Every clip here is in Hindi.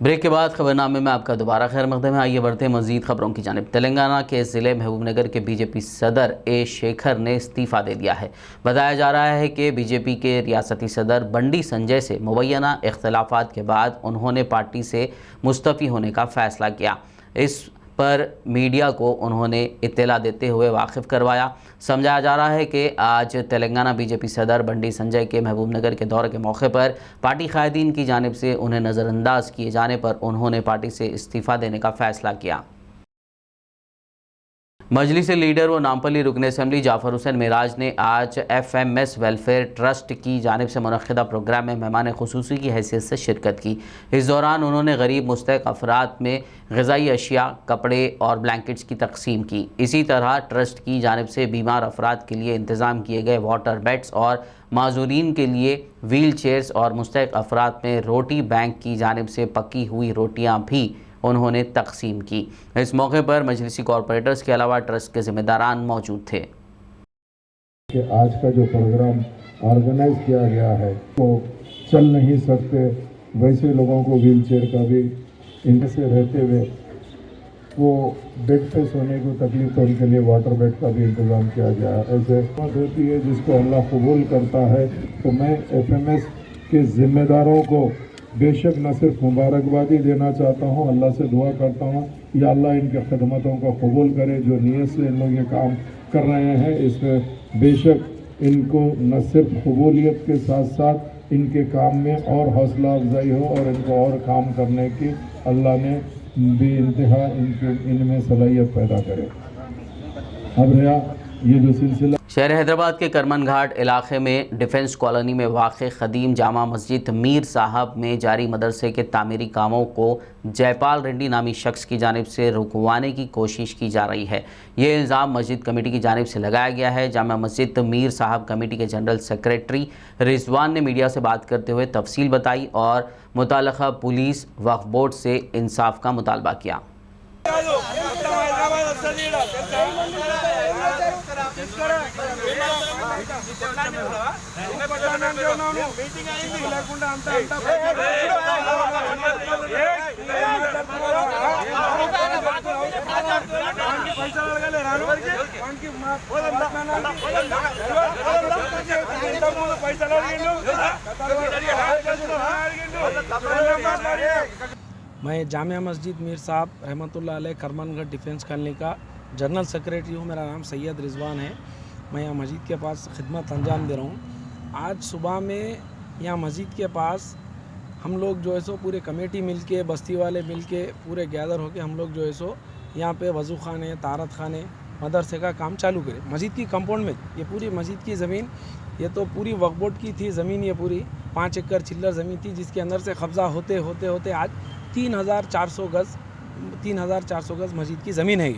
ब्रेक के बाद खबरनामे में आपका दोबारा खैर मकदम है। आइए बढ़ते हैं मजीद खबरों की जानिब। तेलंगाना के ज़िले महबूबनगर के बीजेपी सदर ए शेखर ने इस्तीफ़ा दे दिया है। बताया जा रहा है कि बीजेपी के रियासती सदर बंडी संजय से मुबैना इख्तलाफात के बाद उन्होंने पार्टी से मुस्तफ़ी होने का फ़ैसला किया। इस पर मीडिया को उन्होंने इत्तला देते हुए वाकिफ़ करवाया। समझाया जा रहा है कि आज तेलंगाना बीजेपी सदर बंडी संजय के महबूबनगर के दौरे के मौके पर पार्टी कायदीन की जानिब से उन्हें नज़रअंदाज किए जाने पर उन्होंने पार्टी से इस्तीफ़ा देने का फ़ैसला किया। मजलिस लीडर व नामपल्ली रुकन असम्बली जाफ़र हुसैन मिराज ने आज FMS वेलफेयर ट्रस्ट की जानिब से मुनक़्क़िदा प्रोग्राम में मेहमान ख़ुसूसी की हैसियत से शिरकत की। इस दौरान उन्होंने गरीब मुस्तहक़ अफराद में ग़िज़ाई अशिया, कपड़े और ब्लैंकेट्स की तक़सीम की। इसी तरह ट्रस्ट की जानिब से बीमार अफराद के लिए इंतज़ाम किए गए वाटर बेड्स और माजूरीन के लिए व्हील चेयर्स और मुस्तहक़ अफराद में रोटी बैंक की जानिब से पकी हुई रोटियाँ भी उन्होंने तकसीम की। इस मौके पर मजलिसी कॉरपोरेटर्स के अलावा ट्रस्ट के जिम्मेदारान मौजूद थे। कि आज का जो प्रोग्राम ऑर्गेनाइज किया गया है वो चल नहीं सकते, वैसे लोगों को व्हील चेयर का भी इनसे से रहते हुए वो बेड पे सोने को तकलीफ, तो उनके लिए वाटर बेड का भी इंतज़ाम किया गया है। ऐसे बात होती है जिसको अल्लाह कबूल करता है। तो मैं FMS के ज़िम्मेदारों को बेशक न सिर्फ मुबारकबादी देना चाहता हूँ, अल्लाह से दुआ करता हूँ या अल्लाह इनके खिदमतों को कबूल करे। जो नीयत से इन लोग ये काम कर रहे हैं, इसमें बेशक इनको न सिर्फ कबूलियत के साथ साथ इनके काम में और हौसला अफजाई हो और इनको और काम करने की अल्लाह ने भी इंतहा इनमें सलाहियत पैदा करे। अब रहा ये जो सिलसिला शहर हैदराबाद के करमन घाट इलाके में डिफेंस कॉलोनी में वाक़ खदीम जामा मस्जिद मीर साहब में जारी मदरसे के तामीरी कामों को जयपाल रेड्डी नामी शख्स की जानिब से रुकवाने की कोशिश की जा रही है। ये इल्ज़ाम मस्जिद कमेटी की जानिब से लगाया गया है। जामा मस्जिद मीर साहब कमेटी के जनरल सेक्रेटरी रिजवान ने मीडिया से बात करते हुए तफसील बताई और मुताल्लिक़ा पुलिस वक्फ बोर्ड से इंसाफ का मुतालबा किया। मैं जामिया मस्जिद मीर साहब रहमतुल्लाह अलैह करमनगढ़ डिफेंस कॉलोनी का जनरल सेक्रेटरी हूँ। मेरा नाम सैयद रिजवान है। मैं यहाँ मस्जिद के पास खिदमत अंजाम दे रहा हूँ। आज सुबह में यहाँ मस्जिद के पास हम लोग जो है सो पूरे कमेटी मिलके, बस्ती वाले मिलके पूरे गैदर होके हम लोग जो है सो यहाँ पे वज़ू खाने, तारत खाने, मदरसे का काम चालू करें। मस्जिद की कंपाउंड में ये पूरी मस्जिद की ज़मीन, ये तो पूरी वक्फ बोर्ड की थी ज़मीन। ये पूरी 5 एकड़ चिल्लर ज़मीन थी जिसके अंदर से कब्ज़ा होते होते होते आज 3,400 गज़ मस्जिद की ज़मीन है।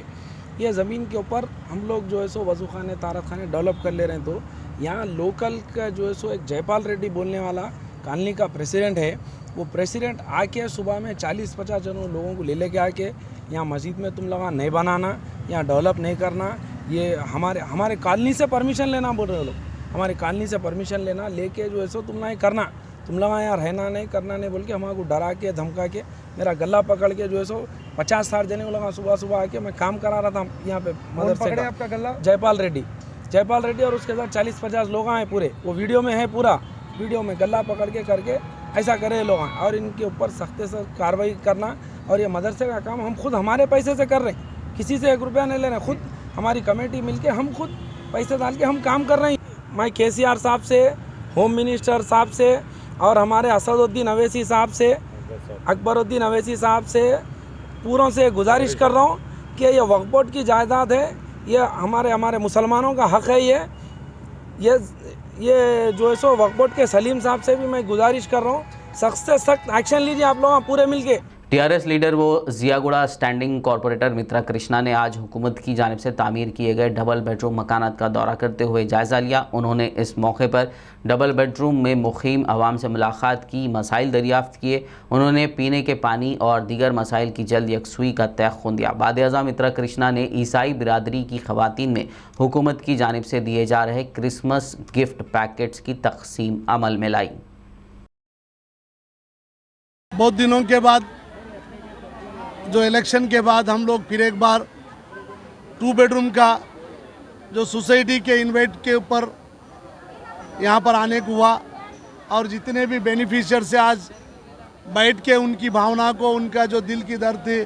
ये ज़मीन के ऊपर हम लोग जो है सो वज़ू खाने, तारत खाने डेवलप कर ले रहे हैं। तो यहाँ लोकल का जो है सो एक जयपाल रेड्डी बोलने वाला कॉलोनी का प्रेसिडेंट है। वो प्रेसिडेंट आके सुबह में 40-50 जनों लोगों को ले लेके आके यहाँ मस्जिद में तुम लोग नहीं बनाना, यहाँ डेवलप नहीं करना, ये हमारे कॉलोनी से परमिशन लेना बोल रहे हो लोग। हमारे कॉलोनी से परमिशन लेना लेके जो है सो तुम नहीं करना, तुम लोग यहाँ रहना नहीं, करना नहीं बोल के हमको डरा के धमका के मेरा गला पकड़ के जो है सो 50-60 जने को लगा सुबह आके मैं काम करा रहा था यहाँ पे मदरसे का। आपका गला जयपाल रेड्डी और उसके साथ 40-50 लोग आए पूरे, वो वीडियो में है, पूरा वीडियो में गला पकड़ के करके ऐसा करे लोग आए और इनके ऊपर सख्त से कार्रवाई करना। और ये मदरसे का काम हम खुद हमारे पैसे से कर रहे हैं, किसी से 1 रुपया नहीं ले रहे हैं, खुद हमारी कमेटी मिलके हम खुद पैसे डाल के हम काम कर रहे हैं। मैं KCR साहब से, होम मिनिस्टर साहब से और हमारे असदुद्दीन अवैसी साहब से, अकबरुद्दीन अवैसी साहब से पूरों से गुजारिश कर रहा हूँ कि ये वक्फ बोर्ड की जायदाद है, ये हमारे मुसलमानों का हक़ है। ये जो है सो वक्फ बोर्ड के सलीम साहब से भी मैं गुजारिश कर रहा हूँ, सख्त से सख्त एक्शन लीजिए आप लोग पूरे मिलके। TRS लीडर वो जियागुड़ा स्टैंडिंग कॉरपोरेटर मित्रा कृष्णा ने आज हुकूमत की जानिब से तामीर किए गए डबल बेडरूम मकानात का दौरा करते हुए जायज़ा लिया। उन्होंने इस मौके पर डबल बेडरूम में मुक़ीम अवाम से मुलाकात की, मसाइल दरियाफ़्त किए। उन्होंने पीने के पानी और दीगर मसाइल की जल्द यकसुई का तयक़ुन दिया। बाद-ए-आज़ा मित्रा कृष्णा ने ईसाई बिरादरी की ख़वातीन में हुकूमत की जानिब से दिए जा रहे क्रिसमस गिफ्ट पैकेट्स की तक़सीम अमल में लाई। बहुत दिनों के बाद जो इलेक्शन के बाद हम लोग फिर एक बार 2 बेडरूम का जो सोसाइटी के इन्वेट के ऊपर यहाँ पर आने को हुआ और जितने भी बेनिफिशियर से आज बैठ के उनकी भावना को, उनका जो दिल की दर्द थी,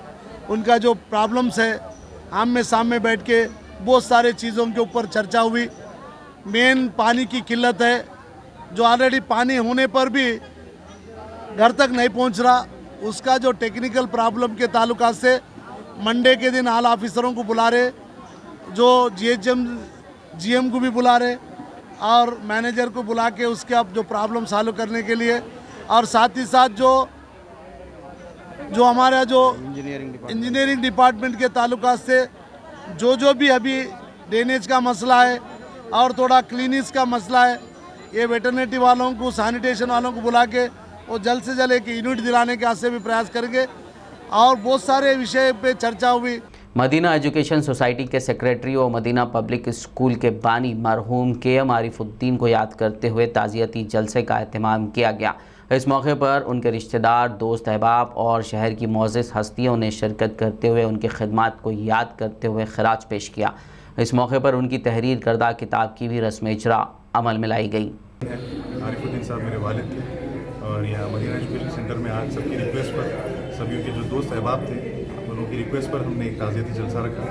उनका जो प्रॉब्लम्स है, आमने सामने बैठ के बहुत सारे चीज़ों के ऊपर चर्चा हुई। मेन पानी की किल्लत है, जो ऑलरेडी पानी होने पर भी घर तक नहीं पहुंच रहा, उसका जो टेक्निकल प्रॉब्लम के ताल्लुकात से मंडे के दिन आला ऑफिसरों को बुला रहे, जो जीएम को भी बुला रहे और मैनेजर को बुला के उसके अब जो प्रॉब्लम सॉल्व करने के लिए, और साथ ही साथ जो हमारा जो इंजीनियरिंग डिपार्टमेंट के ताल्लुकात से जो भी अभी ड्रेनेज का मसला है और थोड़ा क्लीनिस का मसला है, ये वेटरनिटी वालों को, सैनिटेशन वालों को बुला के वो जल्द से जल्द एक यूनिट दिलाने के वास्ते भी प्रयास करेंगे और बहुत सारे विषय पे चर्चा हुई। मदीना एजुकेशन सोसाइटी के सेक्रेटरी और मदीना पब्लिक स्कूल के बानी मरहूम KM आरिफुद्दीन को याद करते हुए ताज़ियती जलसे का एहतमाम किया गया। इस मौके पर उनके रिश्तेदार, दोस्त, अहबाब और शहर की मोअज़्ज़िज़ हस्तियों ने शिरकत करते हुए उनकी खिदमत को याद करते हुए खिराज पेश किया। इस मौके पर उनकी तहरीर करदा किताब की भी रस्म इजरा अमल में लाई गई। आरिफुद्दीन साहब मेरे वालिद थे और यहाँ मदीना एजुकेशन सेंटर में आज सबकी रिक्वेस्ट पर, सभी उनके जो दोस्त अहबाब थे उनकी रिक्वेस्ट पर हमने एक ताज़ियती जलसा रखा।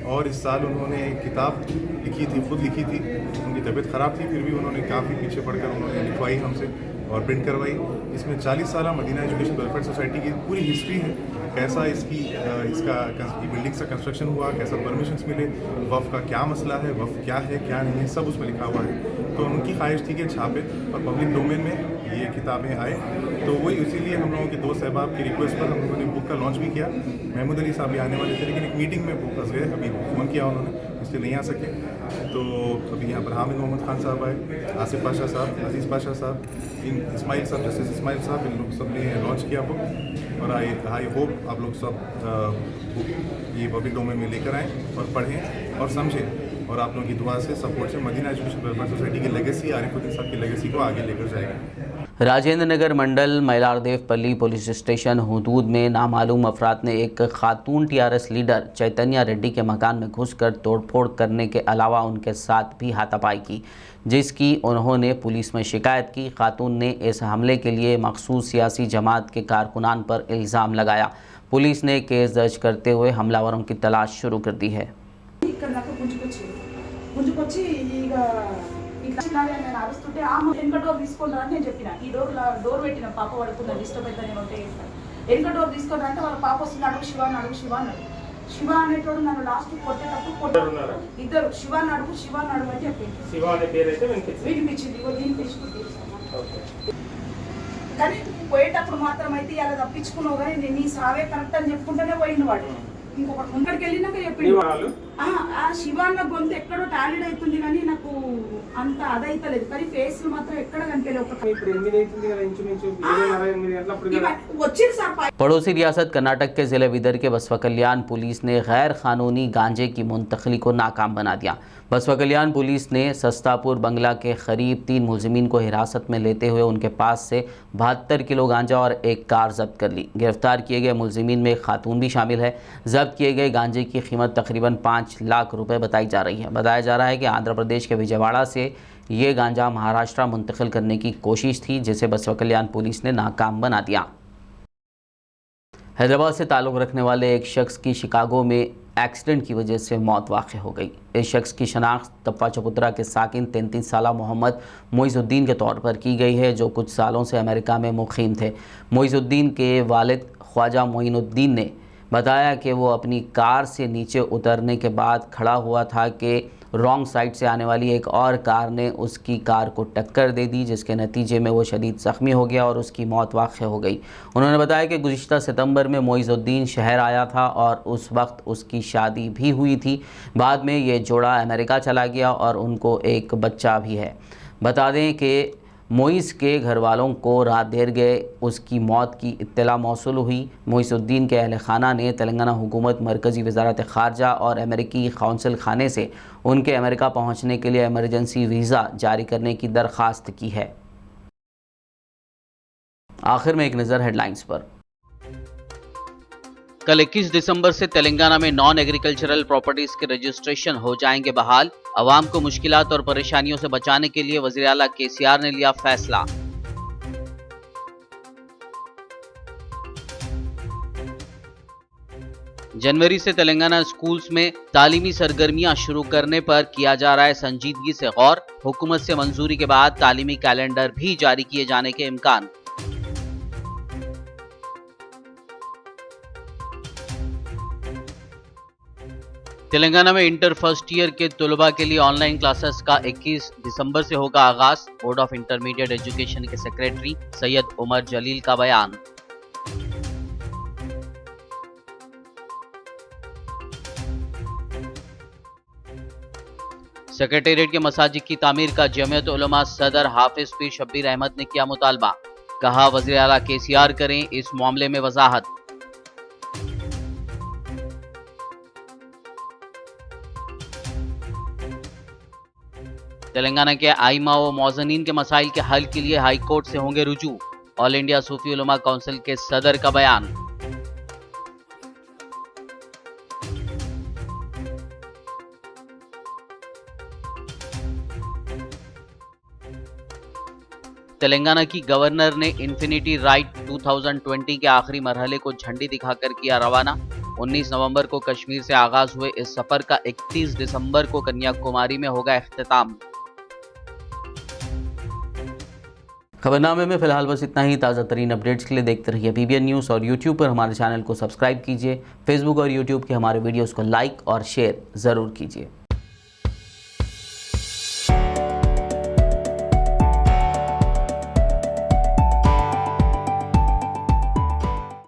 और इस साल उन्होंने एक किताब लिखी थी, खुद लिखी थी। उनकी तबीयत ख़राब थी, फिर भी उन्होंने काफ़ी पीछे पड़कर उन्होंने लिखवाई हमसे और प्रिंट करवाई। इसमें 40 साल मदीना एजुकेशन वेलफेयर सोसाइटी की पूरी हिस्ट्री है, कैसा इसका बिल्डिंग्स का कंस्ट्रक्शन हुआ, कैसा परमिशंस मिले, वफ़ का क्या मसला है, वफ़ क्या है क्या नहीं है, सब उसमें लिखा हुआ है। तो उनकी ख्वाहिश थी कि छापे और पब्लिक डोमेन में ये किताबें आए, तो वही इसीलिए हम लोगों के दोस्त साहबाब की रिक्वेस्ट पर हम लोगों ने बुक का लॉन्च भी किया। महमूद अली साहब भी आने वाले थे, लेकिन एक मीटिंग में वो फंस गए, अभी फ़ोन किया उन्होंने, इसलिए नहीं आ सके। तो अभी यहाँ पर हामिद मोहम्मद खान साहब आए, आसिफ पाशा साहब, अजीज़ पाशा साहब, इस्माइल साहब, जस्टिस इस्माइल साहब, इन लोग सब ने लॉन्च किया बुक। और आई होप आप लोग सब बुक ये पब्लिक डोमेन में लेकर आएँ और पढ़ें और समझें, और आप लोगों की दुआ से, सपोर्ट से मदीना एजुकेशन वेलफेयर सोसाइटी की लेगेसी, आरिफुद्दीन साहब की लेगेसी को आगे लेकर जाएगा। राजेंद्र नगर मंडल मैलारदेवपल्ली पुलिस स्टेशन हदूद में नामालूम अफराद ने एक खातून TRS लीडर चैतन्या रेड्डी के मकान में घुसकर तोड़फोड़ करने के अलावा उनके साथ भी हाथापाई की, जिसकी उन्होंने पुलिस में शिकायत की। खातून ने इस हमले के लिए मखसूस सियासी जमात के कारकुनान पर इल्ज़ाम लगाया। पुलिस ने केस दर्ज करते हुए हमलावरों की तलाश शुरू कर दी है। గుంజుకొచ్చి ఇట్లా నేను అరుస్తుంటే ఆమె వెనక డోర్ తీసుకొని రా అని నేను చెప్పిన, ఈ డోర్ పెట్టిన పాప పడుకున్న డిస్టర్బ్ అయితే నేను ఉంటే వెనక డోర్ తీసుకొని రా అంటే వాళ్ళ పాప వస్తుంది, అడుగు శివ అన్నాడు. శివ అనేటోడు నన్ను లాస్ట్ కొట్టేటప్పుడు ఇద్దరు శివ అన్నాడు అని చెప్పింది. శివ అనే పేరు అయితే వినిపించింది. దీన్ని తీసుకుంది కానీ పోయేటప్పుడు మాత్రం అయితే ఇలా తప్పించుకున్నావు కానీ నేను నీ సావే కరెక్ట్ అని చెప్పుకుంటూనే పోయింది వాడు. ఇంకొకటి ముందరికి వెళ్ళినాక చెప్పింది ఆ శివ అన్న గొంతు ఎక్కడో టాలెడ్ అవుతుంది కానీ నాకు అంత అదైతలేదు, కానీ ఫేస్ మాత్రం ఎక్కడ కనిపించలేదు. వచ్చింది సార్। पड़ोसी रियासत कर्नाटक के ज़िले बिदर के बसवा कल्याण पुलिस ने गैर कानूनी गांजे की मुंतकली को नाकाम बना दिया। बसवा कल्याण पुलिस ने सस्तापुर बंगला के करीब 3 मुलजिमीन को हिरासत में लेते हुए उनके पास से 72 किलो गांजा और एक कार जब्त कर ली। गिरफ्तार किए गए मुलजिमीन में एक खातून भी शामिल है। जब्त किए गए गांजे की कीमत तकरीबन 5 लाख रुपए बताई जा रही है। बताया जा रहा है कि आंध्र प्रदेश के विजयवाड़ा से ये गांजा महाराष्ट्र मुंतकिल करने की कोशिश थी, जिसे बसवा कल्याण पुलिस ने नाकाम बना दिया। हैदराबाद से ताल्लुक़ रखने वाले एक शख्स की शिकागो में एक्सीडेंट की वजह से मौत वाक़ हो गई। इस शख्स की शनाख्त तप्पा चपुत्रा के साकिन 33 साला मोहम्मद मोइज़ुद्दीन के तौर पर की गई है, जो कुछ सालों से अमेरिका में मुक़ीम थे। मोइज़ुद्दीन के वालिद ख्वाजा मोइनुद्दीन ने बताया कि वो अपनी कार से नीचे उतरने के बाद खड़ा हुआ था कि रॉन्ग साइड से आने वाली एक और कार ने उसकी कार को टक्कर दे दी, जिसके नतीजे में वो शदीद ज़ख्मी हो गया और उसकी मौत वाक़ हो गई। उन्होंने बताया कि गुज़िश्ता सितंबर में मोइज़ुद्दीन शहर आया था और उस वक्त उसकी शादी भी हुई थी। बाद में ये जोड़ा अमेरिका चला गया और उनको एक बच्चा भी है। बता दें कि मोइज़ के घर वालों को रात देर गए उसकी मौत की इत्तला मौसूल हुई। मोइज़ुद्दीन के अहल खाना ने तेलंगाना हुकूमत, मरकज़ी वज़ारत ख़ारजा और अमेरिकी कौंसल खाने से उनके अमेरिका पहुँचने के लिए इमरजेंसी वीज़ा जारी करने की दरख्वास्त की है। आखिर में एक नज़र हेडलाइंस पर। कल 21 दिसंबर से तेलंगाना में नॉन एग्रीकल्चरल प्रॉपर्टीज के रजिस्ट्रेशन हो जाएंगे बहाल। अवाम को मुश्किलात और परेशानियों से बचाने के लिए वज़ीर आला केसीआर ने लिया फैसला। जनवरी से तेलंगाना स्कूल्स में तालीमी सरगर्मियां शुरू करने पर किया जा रहा है संजीदगी से गौर। हुकूमत से मंजूरी के बाद तालीमी कैलेंडर भी जारी किए जाने के इम्कान। तेलंगाना में इंटर फर्स्ट ईयर के तलबा के लिए ऑनलाइन क्लासेस का 21 दिसंबर से होगा आगाज। बोर्ड ऑफ इंटरमीडिएट एजुकेशन के सेक्रेटरी सैयद उमर जलील का बयान। सेक्रेटेरिएट के मसाजिद की तामीर का जमीयत उलमा सदर हाफिज पीर शब्बीर अहमद ने किया मुतालबा। कहा वज़ीर आला केसीआर करें इस मामले में वजाहत। तेलंगाना के आइमा व मौज़नीन के मसाइल के हल के लिए हाई कोर्ट से होंगे रुजू। ऑल इंडिया सूफी उलमा काउंसिल के सदर का बयान। तेलंगाना की गवर्नर ने इन्फिनिटी राइड 2020 के आखिरी मरहले को झंडी दिखाकर किया रवाना। 19 नवंबर को कश्मीर से आगाज हुए इस सफर का 31 दिसंबर को कन्याकुमारी में होगा इख्तिताम। खबरनामे में फिलहाल बस इतना ही। ताज़ा तरीन अपडेट्स के लिए देखते रहिए PBN न्यूज़ और YouTube पर हमारे चैनल को सब्सक्राइब कीजिए। फेसबुक और YouTube के हमारे वीडियोस को लाइक और शेयर ज़रूर कीजिए।